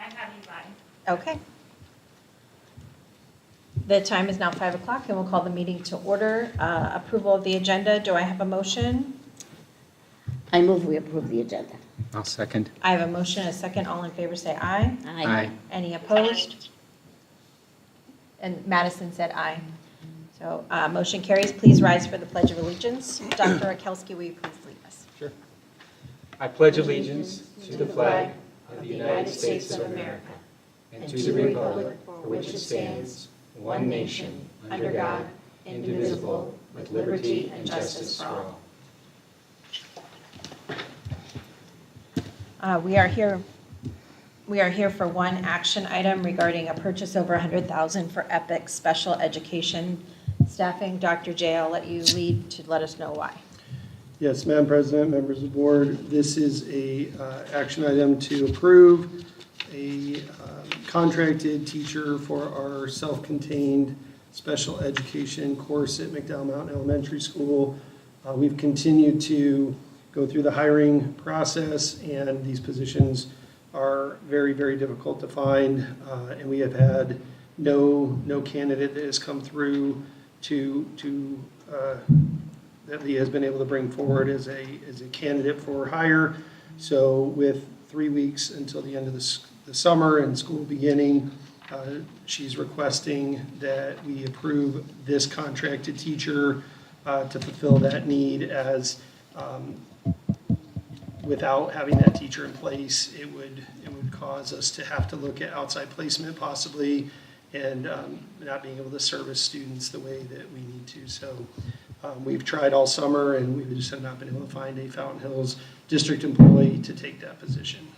I have you guys. Okay. The time is now 5 o'clock, and we'll call the meeting to order. Approval of the agenda. Do I have a motion? I move we approve the agenda. I'll second. I have a motion and a second. All in favor say aye. Aye. Any opposed? And Madison said aye. So motion carries. Please rise for the Pledge of Allegiance. Dr. Rakelski, will you please lead us? Sure. I pledge allegiance to the flag of the United States of America and to the republic for which it stands, one nation, under God, indivisible, with liberty and justice for all. We are here for one action item regarding a purchase over $100,000 for EPIC special education staffing. Dr. J, I'll let you lead to let us know why. Yes, Madam President, members of the board, this is a action item to approve a contracted teacher for our self-contained special education course at McDowell Mountain Elementary School. We've continued to go through the hiring process, and these positions are very, very difficult to find, and we have had no candidate that has come through that Leah has been able to bring forward as a candidate for hire. So with 3 weeks until the end of the summer and school beginning, she's requesting that we approve this contracted teacher to fulfill that need, as without having that teacher in place, it would cause us to have to look at outside placement possibly, and not being able to service students the way that we need to. So we've tried all summer, and we just have not been able to find a Fountain Hills district employee to take that position.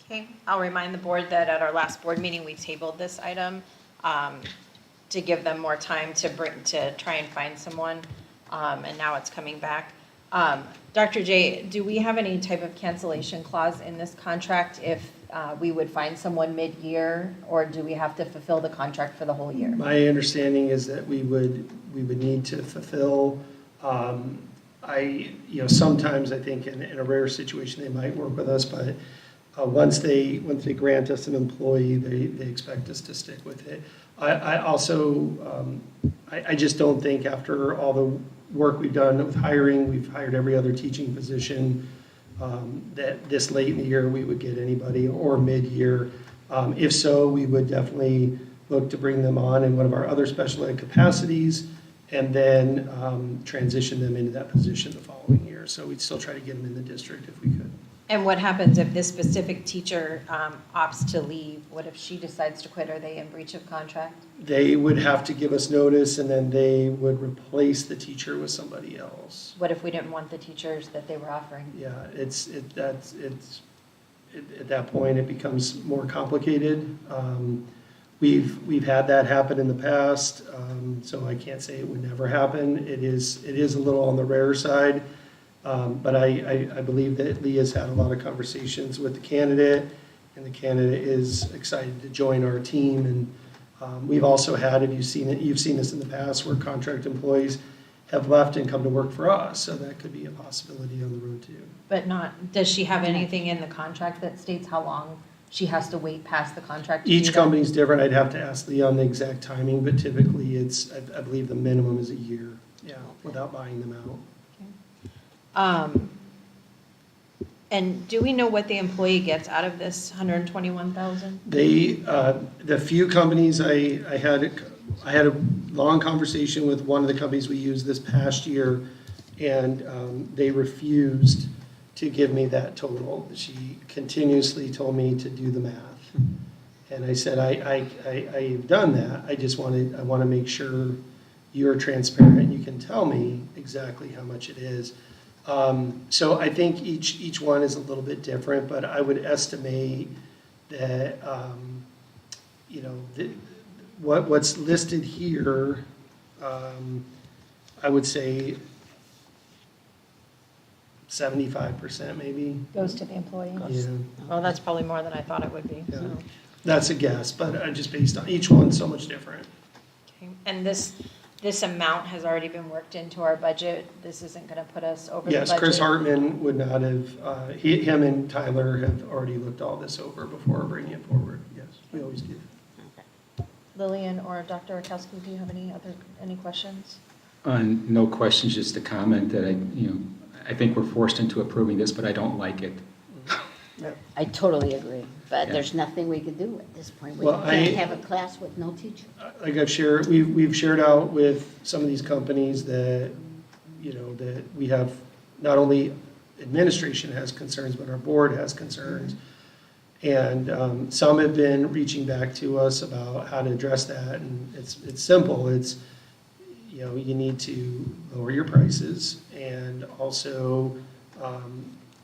Okay, I'll remind the board that at our last board meeting, we tabled this item to give them more time to try and find someone, and now it's coming back. Dr. J, do we have any type of cancellation clause in this contract if we would find someone mid-year, or do we have to fulfill the contract for the whole year? My understanding is that we would need to fulfill. Sometimes I think in a rare situation they might work with us, but once they grant us an employee, they expect us to stick with it. I also I just don't think, after all the work we've done with hiring, we've hired every other teaching position, that this late in the year we would get anybody, or mid-year. If so, we would definitely look to bring them on in one of our other special ed capacities, and then transition them into that position the following year. So we'd still try to get them in the district if we could. And what happens if this specific teacher opts to leave? What if she decides to quit? Are they in breach of contract? They would have to give us notice, and then they would replace the teacher with somebody else. What if we didn't want the teachers that they were offering? Yeah, at that point, it becomes more complicated. We've had that happen in the past, so I can't say it would never happen. It is a little on the rare side, but I believe that Leah's had a lot of conversations with the candidate, and the candidate is excited to join our team. And we've also had, you've seen this in the past, where contract employees have left and come to work for us, so that could be a possibility on the road too. But does she have anything in the contract that states how long she has to wait past the contract? Each company's different. I'd have to ask Leah on the exact timing, but typically I believe the minimum is a year, without buying them out. And do we know what the employee gets out of this $121,000? The few companies I had a long conversation with one of the companies we used this past year, and they refused to give me that total. She continuously told me to do the math, and I said I've done that. I want to make sure you're transparent. You can tell me exactly how much it is. So I think each one is a little bit different, but I would estimate that what's listed here, I would say 75% maybe. Goes to the employee? Yeah. Well, that's probably more than I thought it would be. Yeah. So. That's a guess, but just based on each one, so much different. Okay. And this this amount has already been worked into our budget. This isn't going to put us over the budget. Yes, Chris Hartman would not have, him and Tyler have already looked all this over before bringing it forward. Yes, we always do. Lillian or Dr. Rakowski, do you have any questions? No questions, just a comment that I think we're forced into approving this, but I don't like it. I totally agree, but Yeah. there's nothing we can do at this point. We Well, can't have a class with no teacher. Like I've shared, we've shared out with some of these companies that, that we have, not only administration has concerns, but our board has concerns. And some have been reaching back to us about how to address that, and it's simple. It's, you need to lower your prices and also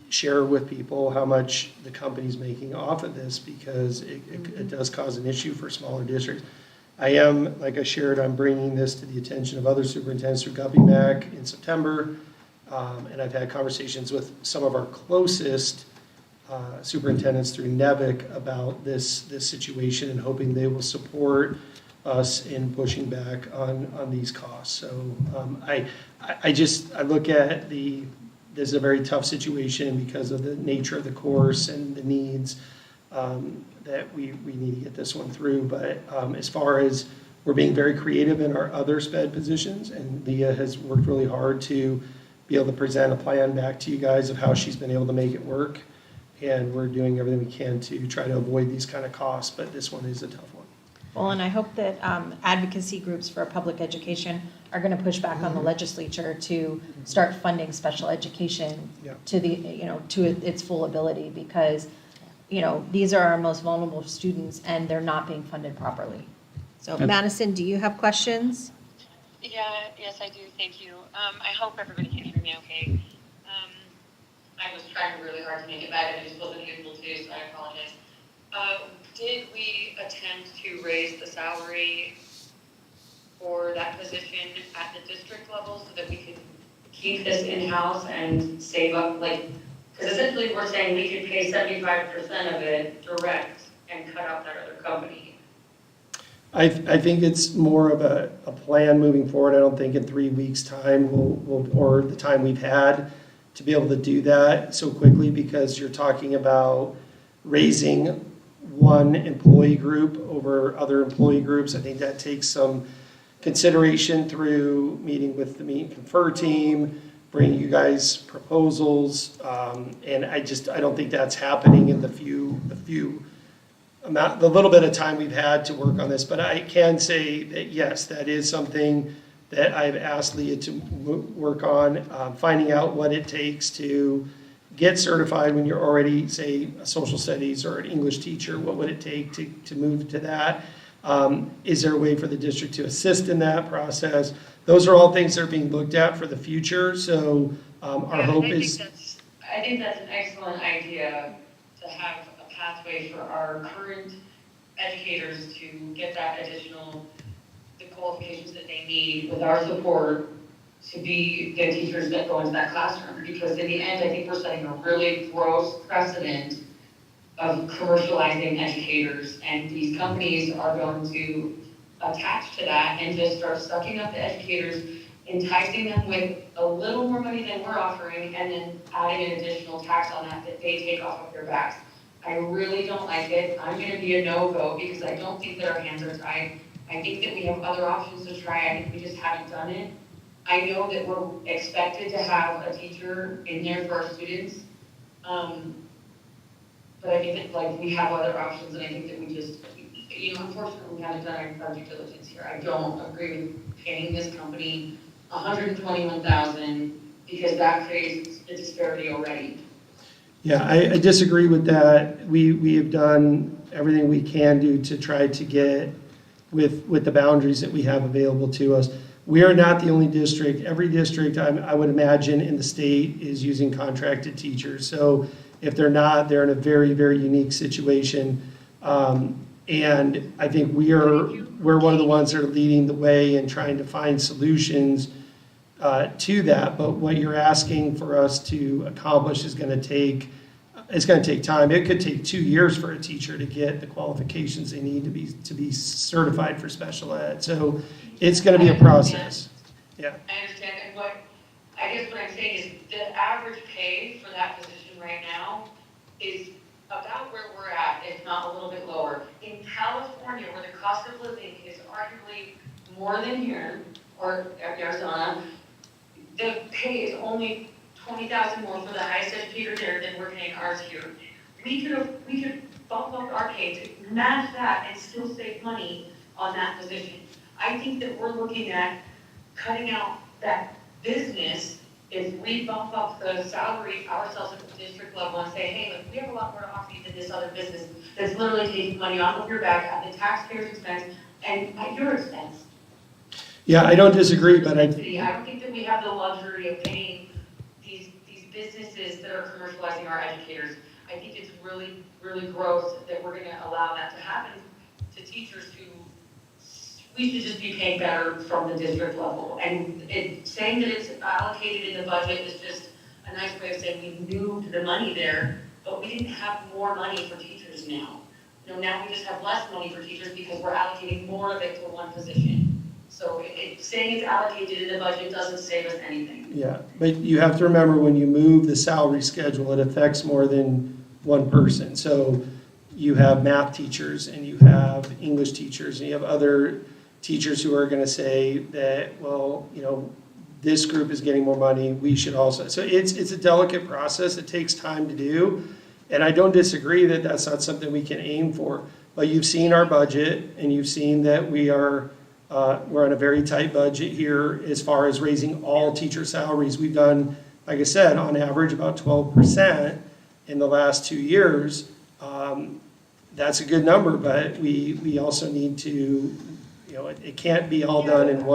share with people how much the company's making off of this, because it does cause an issue for smaller districts. I am, like I shared, I'm bringing this to the attention of other superintendents through GovEMAC in September, and I've had conversations with some of our closest superintendents through NEVIC about this situation, and hoping they will support us in pushing back on these costs. So I look at this is a very tough situation because of the nature of the course and the needs that we need to get this one through. But as far as we're being very creative in our other SPED positions, and Leah has worked really hard to be able to present a plan back to you guys of how she's been able to make it work. And we're doing everything we can to try to avoid these kind of costs, but this one is a tough one. Well, and I hope that advocacy groups for public education are going to push back on the legislature to start funding special education Yeah. to to its full ability, because, these are our most vulnerable students and they're not being funded properly. So Madison, do you have questions? Yes, I do. Thank you. I hope everybody can hear me okay. I was trying really hard to make it back, and I just wasn't able to, so I apologize. Did we attempt to raise the salary for that position at the district level so that we could keep this in-house and save up, because essentially we're saying we could pay 75% of it direct and cut out that other company. I think it's more of a plan moving forward. I don't think in 3 weeks' time or the time we've had to be able to do that so quickly, because you're talking about raising one employee group over other employee groups. I think that takes some consideration through meeting with the Meet and Confer team, bringing you guys proposals, and I don't think that's happening in the little bit of time we've had to work on this. But I can say that yes, that is something that I've asked Leah to work on, finding out what it takes to get certified when you're already, say, a social studies or an English teacher. What would it take to move to that? Is there a way for the district to assist in that process? Those are all things that are being looked at for the future. So our hope is... I think that's an excellent idea, to have a pathway for our current educators to get that the qualifications that they need with our support to be the teachers that go into that classroom. Because in the end, I think we're setting a really gross precedent of commercializing educators, and these companies are going to attach to that and just start sucking up the educators, enticing them with a little more money than we're offering, and then adding an additional tax on that they take off of their backs. I really don't like it. I'm going to be a no-go, because I don't think that our hands are tied. I think that we have other options to try. I think we just haven't done it. I know that we're expected to have a teacher in there for our students, but I think that we have other options, and I think that we just, unfortunately, we haven't done our due diligence here. I don't agree with paying this company $121,000, because that creates a disparity already. Yeah, I disagree with that. We have done everything we can do to try to get with the boundaries that we have available to us. We are not the only district. Every district, I would imagine, in the state is using contracted teachers. So if they're not, they're in a very, very unique situation. And I think we're one of the ones that are leading the way in trying to find solutions to that. But what you're asking for us to accomplish is going to take time. It could take 2 years for a teacher to get the qualifications they need to be certified for special ed. So It's gonna be a process. Yeah, I understand, and I guess what I'm saying is the average pay for that position right now is about where we're at, if not a little bit lower. In California, where the cost of living is arguably more than here, or Arizona, the pay is only 20,000 more for the highest educator there than we're paying ours here. We could bump up our pay to match that and still save money on that position. I think that we're looking at cutting out that business if we bump up the salary ourselves at the district level and say, hey, look, we have a lot more to offer you than this other business that's literally taking money off of your back at the taxpayer's expense and at your expense. yeah, I don't disagree, but I don't think that we have the luxury of paying these businesses that are commercializing our educators. I think it's really, really gross that we're gonna allow that to happen to teachers who we should just be paying better from the district level. And saying that it's allocated in the budget is just a nice way of saying we moved the money there, but we didn't have more money for teachers now. Now we just have less money for teachers because we're allocating more of it to one position. So saying it's allocated in the budget doesn't save us anything. yeah, but you have to remember when you move the salary schedule, it affects more than one person. So you have math teachers and you have English teachers and you have other teachers who are going to say that, well, this group is getting more money, we should also. So it's a delicate process. It takes time to do. And I don't disagree that that's not something we can aim for. But you've seen our budget and you've seen that we're on a very tight budget here as far as raising all teacher salaries. We've done, like I said, on average about 12% in the last 2 years. That's a good number, but we also need to, it can't be all done in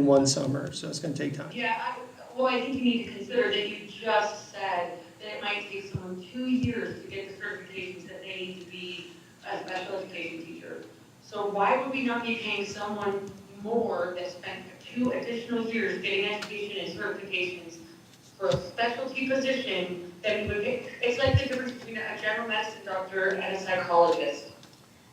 one summer, so it's going to take time. Yeah, I think you need to consider that you just said that it might take someone 2 years to get the certifications that they need to be a special education teacher. So why would we not be paying someone more that spent 2 additional years getting education and certifications for a specialty position than we would pay? It's like the difference between a general medicine doctor and a psychologist.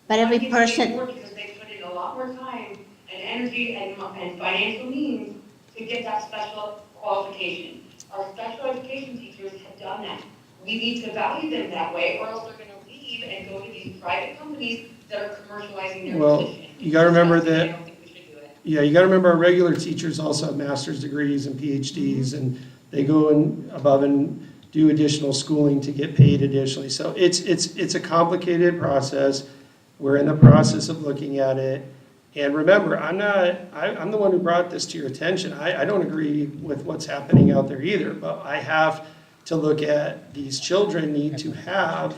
But every One gets paid person, more because they put in a lot more time and energy and financial means to get that special qualification. Our special education teachers have done that. We need to value them that way, or else they're going to leave and go to these private companies that are commercializing their position. You got to remember I that. don't think we should do it. Yeah, you got to remember our regular teachers also have master's degrees and PhDs, and they go above and do additional schooling to get paid additionally. So it's a complicated process. We're in the process of looking at it. And remember, I'm the one who brought this to your attention. I don't agree with what's happening out there either, but I have to look at these children need to have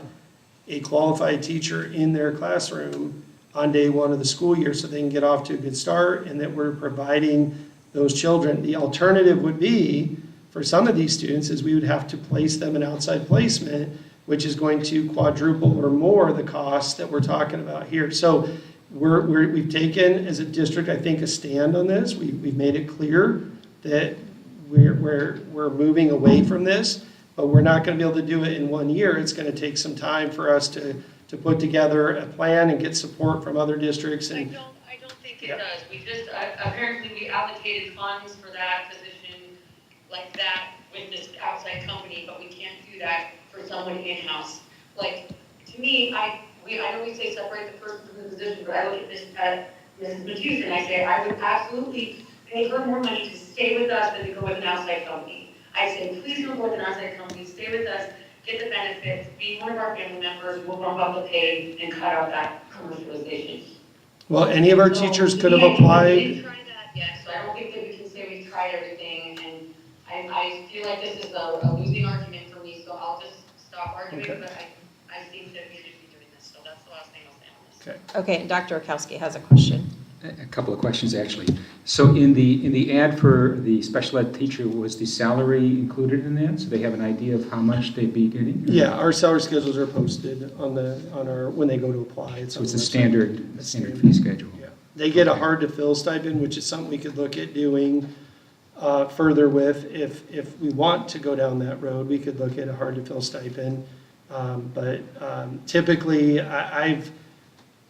a qualified teacher in their classroom on day one of the school year so they can get off to a good start, and that we're providing those children. The alternative would be, for some of these students, is we would have to place them in outside placement, which is going to quadruple or more the cost that we're talking about here. So we've taken, as a district, I think, a stand on this. We've made it clear that we're moving away from this, but we're not going to be able to do it in 1 year. It's going to take some time for us to put together a plan and get support from other districts. I And don't think it Yeah. does. We just, apparently we allocated funds for that position like that with this outside company, but we can't do that for someone in-house. Like, to me, I know we say separate the person from the position, but I look at this at Mrs. Matthews and I say, I would absolutely pay her more money to stay with us than to go with an outside company. I say, please don't go with an outside company, stay with us, get the benefits, be one of our family members, we'll bump up the pay and cut out that commercialization. well, any of our So, teachers could we have didn't applied. try that yet, so I don't think that we can say we've tried everything, and I feel like this is a losing argument for me, so I'll just stop arguing, Okay. but I think that we should be doing this, so that's the last thing I'll say on this. Okay. Okay, Dr. Orkowski has a question. A couple of questions, actually. So in the ad for the special ed teacher, was the salary included in that? So they have an idea of how much they'd be getting? Yeah, our salary schedules are posted on our when they go to apply. So on it's the a website. standard fee schedule? Yeah. They get a Okay. hard-to-fill stipend, which is something we could look at doing further with. If we want to go down that road, we could look at a hard-to-fill stipend. But typically,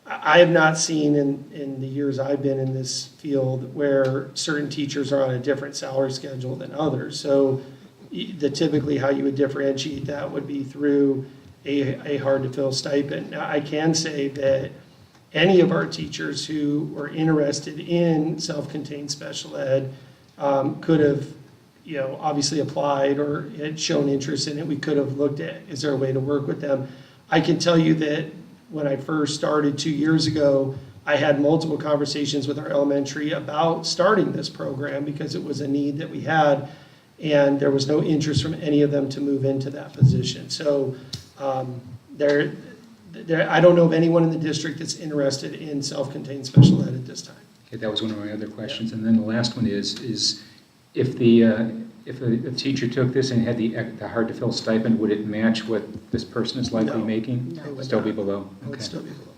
I have not seen in the years I've been in this field where certain teachers are on a different salary schedule than others. So typically how you would differentiate that would be through a hard-to-fill stipend. Now, I can say that any of our teachers who were interested in self-contained special ed could have, obviously applied or had shown interest in it. We could have looked at, is there a way to work with them? I can tell you that when I first started 2 years ago, I had multiple conversations with our elementary about starting this program because it was a need that we had, and there was no interest from any of them to move into that position. So I don't know of anyone in the district that's interested in self-contained special ed at this time. Okay, that was one of my other questions. And then the last one is if a teacher took this and had the hard-to-fill stipend, would it match what this person is likely No. making? No, it would Still be not. below? It would Okay. still be below.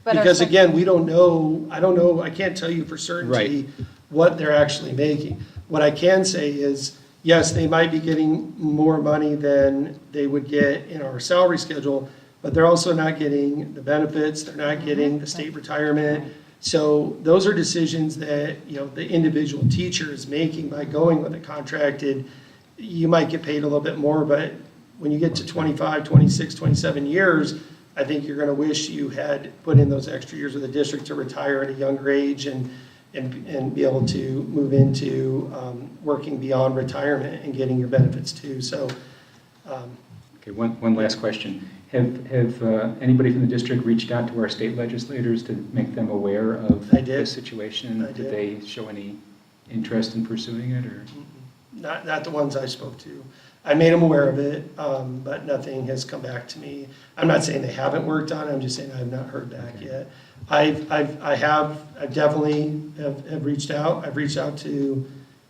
But our Because sec- again, we don't know, I don't know, I can't tell you for certainty Right. what they're actually making. What I can say is, yes, they might be getting more money than they would get in our salary schedule, but they're also not getting the benefits, they're not getting the state retirement. So those are decisions that, the individual teacher is making by going with a contracted. You might get paid a little bit more, but when you get to 25, 26, 27 years, I think you're going to wish you had put in those extra years with the district to retire at a younger age and be able to move into working beyond retirement and getting your benefits too. So, Okay, one last question. Have anybody from the district reached out to our state legislators to make them aware of I did. this situation? I did. Did they show any interest in pursuing it, or? not the ones I spoke to. I made them aware of it, but nothing has come back to me. I'm not saying they haven't worked on it, I'm just saying I have not heard back Okay. yet. I definitely have reached out. I've reached out to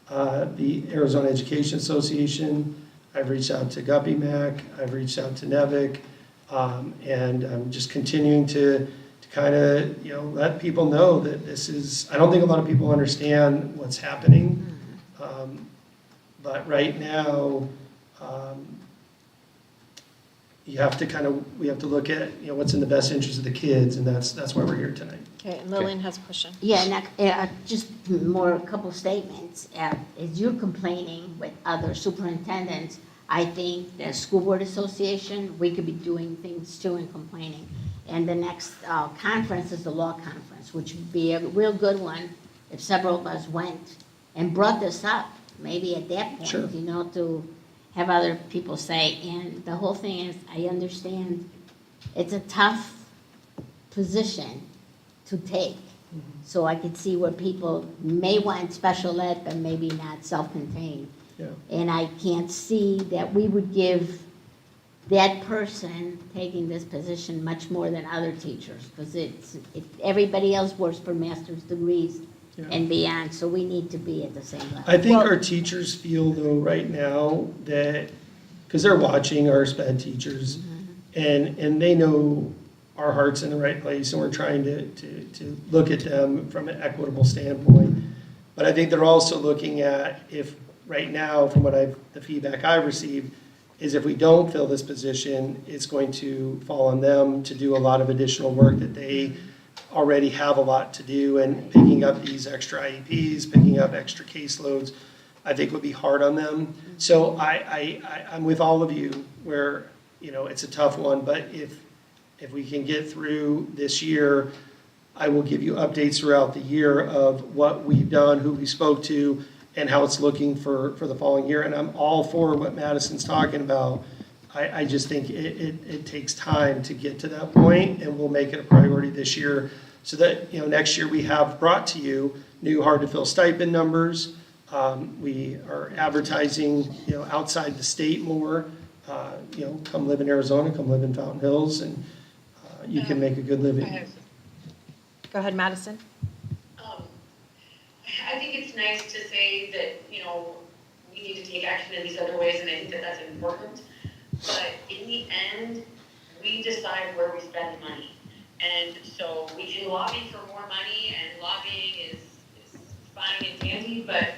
the Arizona Education Association. I've reached out to Guppy Mac. I've reached out to NEVIC. And I'm just continuing to kind of, let people know that this is, I don't think a lot of people understand what's happening. But right now, we have to look at, what's in the best interest of the kids, and that's why we're here tonight. Okay, and Lillian has a question. Yeah, and just more, a couple statements. As you're complaining with other superintendents, I think the School Board Association, we could be doing things too and complaining. And the next conference is the law conference, which would be a real good one if several of us went and brought this up, maybe at that point, Sure. to have other people say. And the whole thing is, I understand it's a tough position to take. So I could see where people may want special ed, but maybe not self-contained. Yeah. And I can't see that we would give that person taking this position much more than other teachers, because everybody else works for master's degrees Yeah. and beyond, so we need to be at the same level. I think our teachers feel though right now that, because they're watching our SPED teachers, and they know our heart's in the right place, and we're trying to look at them from an equitable standpoint. But I think they're also looking at, if right now, from the feedback I've received, is if we don't fill this position, it's going to fall on them to do a lot of additional work that they already have a lot to do, and picking up these extra IEPs, picking up extra caseloads, I think would be hard on them. So I'm with all of you where, it's a tough one, but if we can get through this year, I will give you updates throughout the year of what we've done, who we spoke to, and how it's looking for the following year. And I'm all for what Madison's talking about. I just think it takes time to get to that point, and we'll make it a priority this year so that, next year we have brought to you new hard-to-fill stipend numbers. We are advertising, outside the state more. Come live in Arizona, come live in Fountain Hills, and you can make a good I living. have Go ahead, Madison. I think it's nice to say that, we need to take action in these other ways, and I think that that's important. But in the end, we decide where we spend the money. And so we can lobby for more money, and lobbying is fine and dandy, but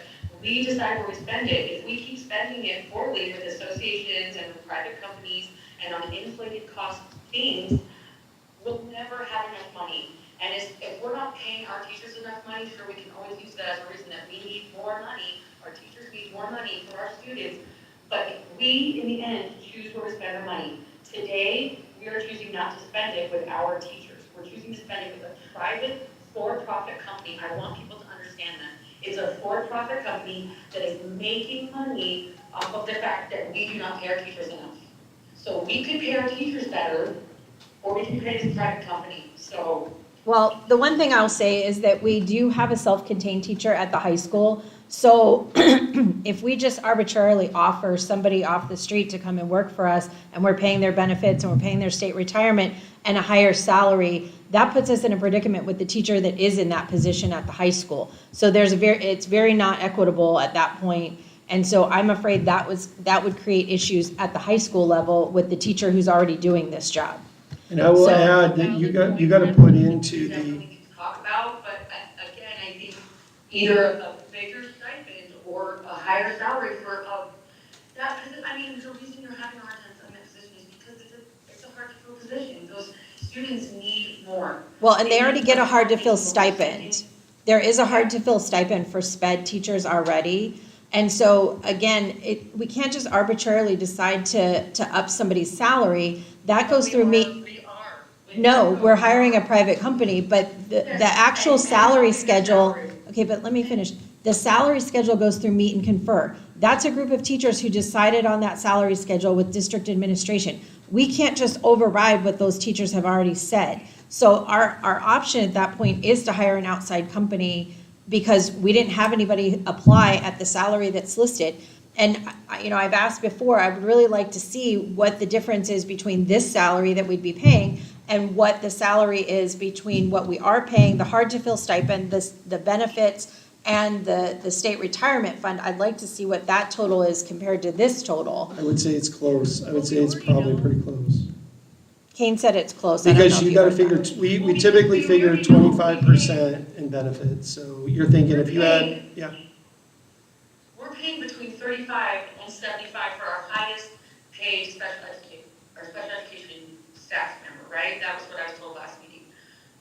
we decide where we spend it. If we keep spending it poorly with associations and with private companies and on inflated cost things, we'll never have enough money. And if we're not paying our teachers enough money, sure, we can always use that as a reason that we need more money, our teachers need more money for our students, but we, in the end, choose where to spend our money. Today, we are choosing not to spend it with our teachers. We're choosing to spend it with a private, for-profit company. I want people to understand that. It's a for-profit company that is making money off of the fact that we do not pay our teachers enough. So we could pay our teachers better, or we can pay this private company, so. Well, the one thing I'll say is that we do have a self-contained teacher at the high school. So if we just arbitrarily offer somebody off the street to come and work for us, and we're paying their benefits and we're paying their state retirement and a higher salary, that puts us in a predicament with the teacher that is in that position at the high school. So it's very not equitable at that point. And so I'm afraid that would create issues at the high school level with the teacher who's already doing this job. And I will add that you got to put into Definitely the, need to talk about, but again, I think either a bigger stipend or a higher salary for that position. I mean, the reason you're having a hard time filling that position is because it's a hard to fill position. Those students need more. Well, and they already get a hard to fill stipend. There is a hard to fill stipend for SPED teachers already. And so again, we can't just arbitrarily decide to up somebody's salary. That goes through me. No, we're hiring a private company, but the actual salary schedule, okay, but let me finish. The salary schedule goes through Meet and Confer. That's a group of teachers who decided on that salary schedule with district administration. We can't just override what those teachers have already said. So our option at that point is to hire an outside company because we didn't have anybody apply at the salary that's listed. And, I've asked before, I would really like to see what the difference is between this salary that we'd be paying and what the salary is between what we are paying, the hard-to-fill stipend, the benefits, and the state retirement fund. I'd like to see what that total is compared to this total. I would say it's close. I would say it's probably pretty close. Kane said it's close. I don't know Because if you gotta heard figure, that. we typically figure 25% in benefits. So you're thinking if you had, yeah. We're paying between 35 and 75 for our highest paid special education staff member, right? That was what I was told last meeting.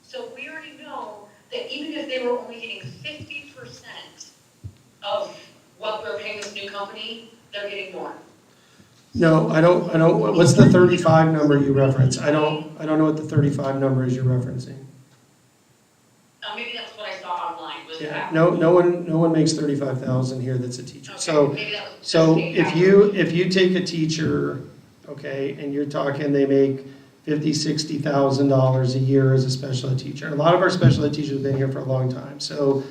So we already know that even if they were only getting 50% of what we're paying this new company, they're getting more. No, I don't, what's the 35 number you reference? I don't know what the 35 number is you're referencing. Maybe that's what I saw online, was Yeah, that. no one makes 35,000 here that's a teacher. Okay, So, maybe that was so just if you take a teacher, okay, and you're talking they make $50,000-$60,000 a year as a special ed teacher. A lot of our special ed teachers have been here for a long time. So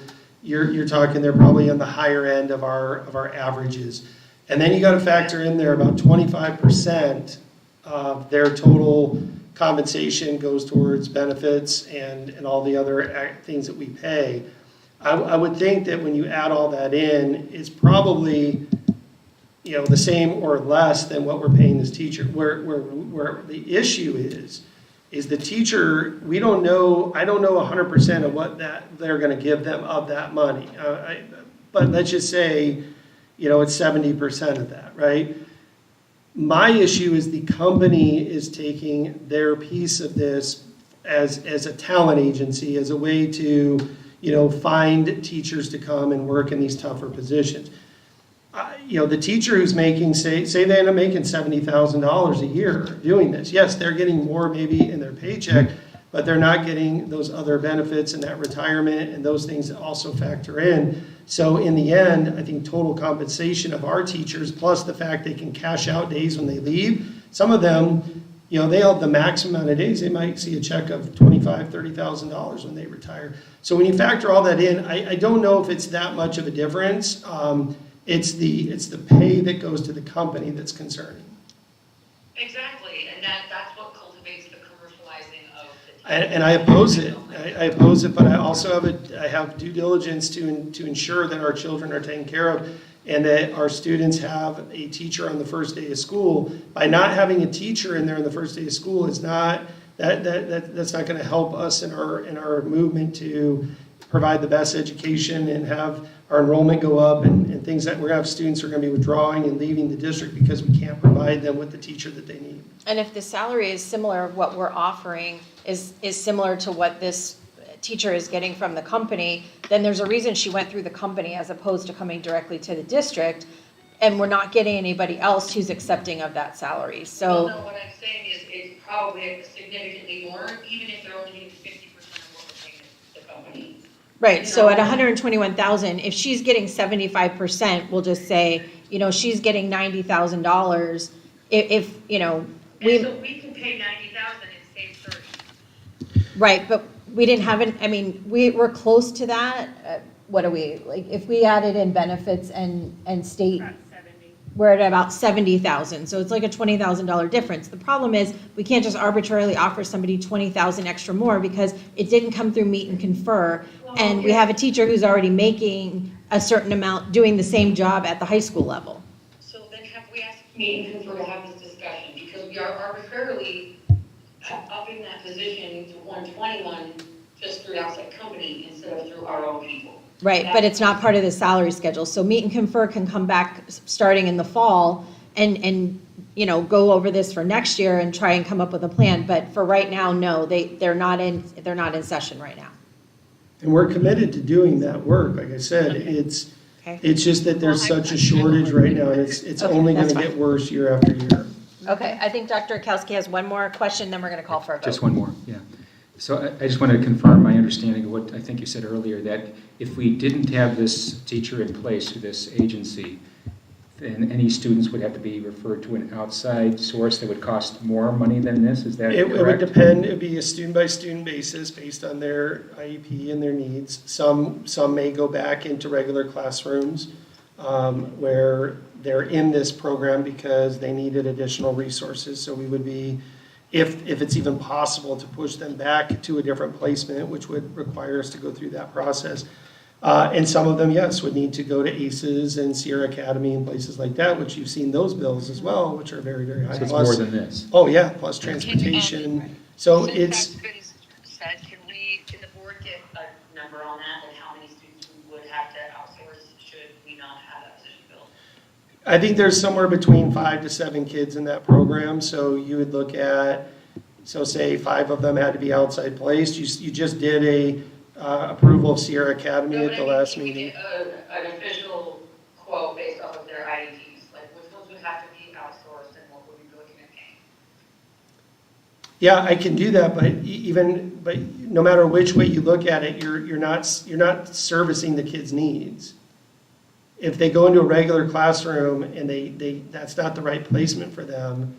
you're talking they're probably on the higher end of our averages. And then you got to factor in there about 25% of their total compensation goes towards benefits and all the other things that we pay. I would think that when you add all that in, it's probably the same or less than what we're paying this teacher. Where the issue is the teacher, we don't know, I don't know 100% of what that they're going to give them of that money. But let's just say, it's 70% of that, right? My issue is the company is taking their piece of this as a talent agency, as a way to, find teachers to come and work in these tougher positions. The teacher who's making, say they end up making $70,000 a year doing this. Yes, they're getting more maybe in their paycheck, but they're not getting those other benefits and that retirement and those things that also factor in. So in the end, I think total compensation of our teachers, plus the fact they can cash out days when they leave, some of them, they have the maximum amount of days. They might see a check of $25,000, $30,000 when they retire. So when you factor all that in, I don't know if it's that much of a difference. It's the pay that goes to the company that's concerning. Exactly, and that's what cultivates the commercializing of the. And I oppose it. I oppose it, but I also have due diligence to ensure that our children are taken care of and that our students have a teacher on the first day of school. By not having a teacher in there on the first day of school is not that's not going to help us in our movement to provide the best education and have our enrollment go up and things that we're gonna have students who are gonna be withdrawing and leaving the district because we can't provide them with the teacher that they need. And if the salary is similar, what we're offering is similar to what this teacher is getting from the company, then there's a reason she went through the company as opposed to coming directly to the district. And we're not getting anybody else who's accepting of that salary, so. Well, no, what I'm saying is it's probably significantly more, even if they're only getting 50% of what we're paying the company. Right, so at 121,000, if she's getting 75%, we'll just say, you know, she's getting $90,000. If, you know, And so we can pay 90,000 and save 30. right, but we didn't have I mean, we're close to that. What are we, like, if we added in benefits and state, we're at about 70,000, so it's like a $20,000 difference. The problem is, we can't just arbitrarily offer somebody 20,000 extra more because it didn't come through meet and confer, and we have a teacher who's already making a certain amount, doing the same job at the high school level. So then have we asked meet and confer to have this discussion, because we are arbitrarily upping that position to 121 just through outside company instead of through our own people. Right, but it's not part of the salary schedule, so meet and confer can come back starting in the fall and, you know, go over this for next year and try and come up with a plan, but for right now, no, they're not in session right now. And we're committed to doing that work, like I said, Okay. it's just that there's such a shortage right now, and it's Okay, only that's gonna fine. get worse year after year. Okay, I think Dr. Akowski has one more question, then we're gonna call for a vote. Just one more, yeah. So I just want to confirm my understanding of what I think you said earlier, that if we didn't have this teacher in place through this agency, then any students would have to be referred to an outside source that would cost more money than this, is that It would correct? depend, it would be a student-by-student basis based on their IEP and their needs. Some may go back into regular classrooms where they're in this program because they needed additional resources. So we would be, if it's even possible, to push them back to a different placement, which would require us to go through that process. And some of them, yes, would need to go to ACES and Sierra Academy and places like that, which you've seen those bills as well, which are very, very high. So it's Plus- more than this. Oh, yeah, plus transportation. So it's, Since that's been said, can the board get a number on that, like how many students we would have to outsource should we not have that position filled? I think there's somewhere between 5 to 7 kids in that program, so you would look at, so say 5 of them had to be outside placed. You just did a approval of Sierra Academy No, at but the I mean, last can we meeting. get an official quote based off of their IEPs? Like which ones would have to be outsourced and what would we be looking at paying? Yeah, I can do that, but no matter which way you look at it, you're not servicing the kids' needs. If they go into a regular classroom and that's not the right placement for them,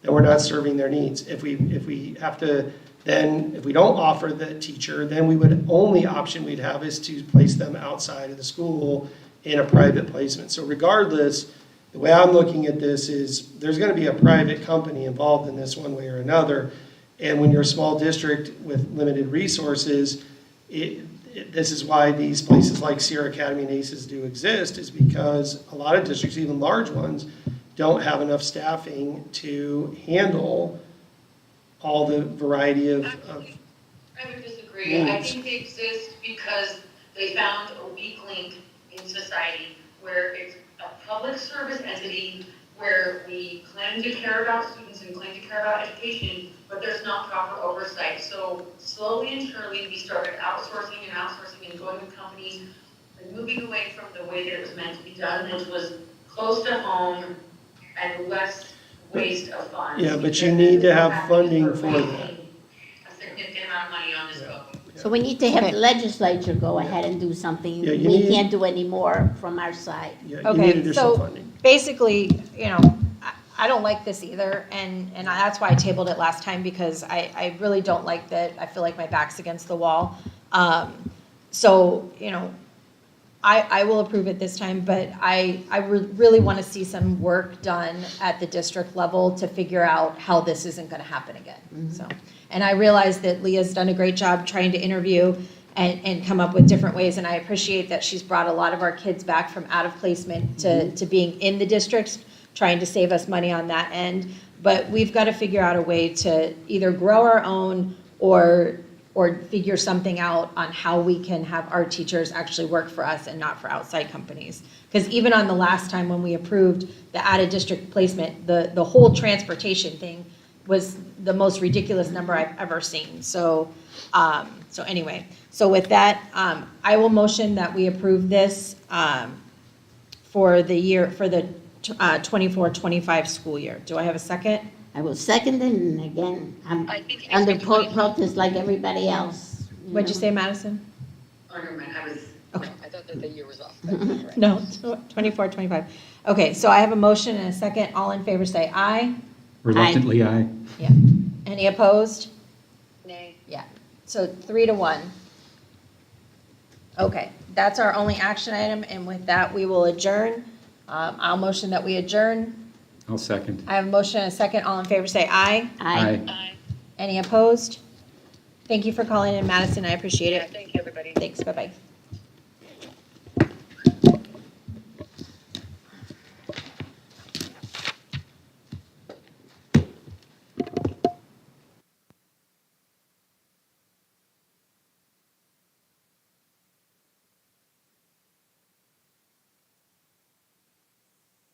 then we're not serving their needs. If we have to, then if we don't offer the teacher, then only option we'd have is to place them outside of the school in a private placement. So regardless, the way I'm looking at this is there's going to be a private company involved in this one way or another. And when you're a small district with limited resources, this is why these places like Sierra Academy and ACES do exist, is because a lot of districts, even large ones, don't have enough staffing to handle all the variety of I would disagree. I needs. think they exist because they found a weak link in society where it's a public service entity where we claim to care about students and claim to care about education, but there's not proper oversight. So slowly and surely, we started outsourcing and going with companies and moving away from the way that it was meant to be done, which was close to home and less waste of funds. Yeah, but you need to have funding for that. A significant amount of money on this book. So we need to have Okay. the legislature go ahead and do something. Yeah, you We need- can't do any more from our side. Yeah, you Okay, need additional so- funding. Basically, you know, I don't like this either, and that's why I tabled it last time, because I really don't like that. I feel like my back's against the wall. So, you know, I will approve it this time, but I really want to see some work done at the district level to figure out how this isn't going to happen again, so. And I realize that Leah's done a great job trying to interview and come up with different ways, and I appreciate that she's brought a lot of our kids back from out of placement to being in the districts, trying to save us money on that end. But we've got to figure out a way to either grow our own or or figure something out on how we can have our teachers actually work for us and not for outside companies. Because even on the last time when we approved the added district placement, the whole transportation thing was the most ridiculous number I've ever seen. So, so anyway, so with that, I will motion that we approve this for the year, for the 24-25 school year. Do I have a second? I will second it, and again, I'm I think it needs under to be 25. protest like everybody else. What'd you say, Madison? Oh, never mind, I was, Okay. I thought that the year was off. No, 24-25. Okay, so I have a motion and a second. All in favor say aye. Reluctantly, aye. Yeah. Any opposed? Nay. Yeah. So 3-1. Okay, that's our only action item, and with that, we will adjourn. I'll motion that we adjourn. I'll second. I have a motion and a second. All in favor say aye. Aye. Any opposed? Thank you for calling in, Madison. I appreciate Yeah, it. thank you, everybody. Thanks, bye-bye.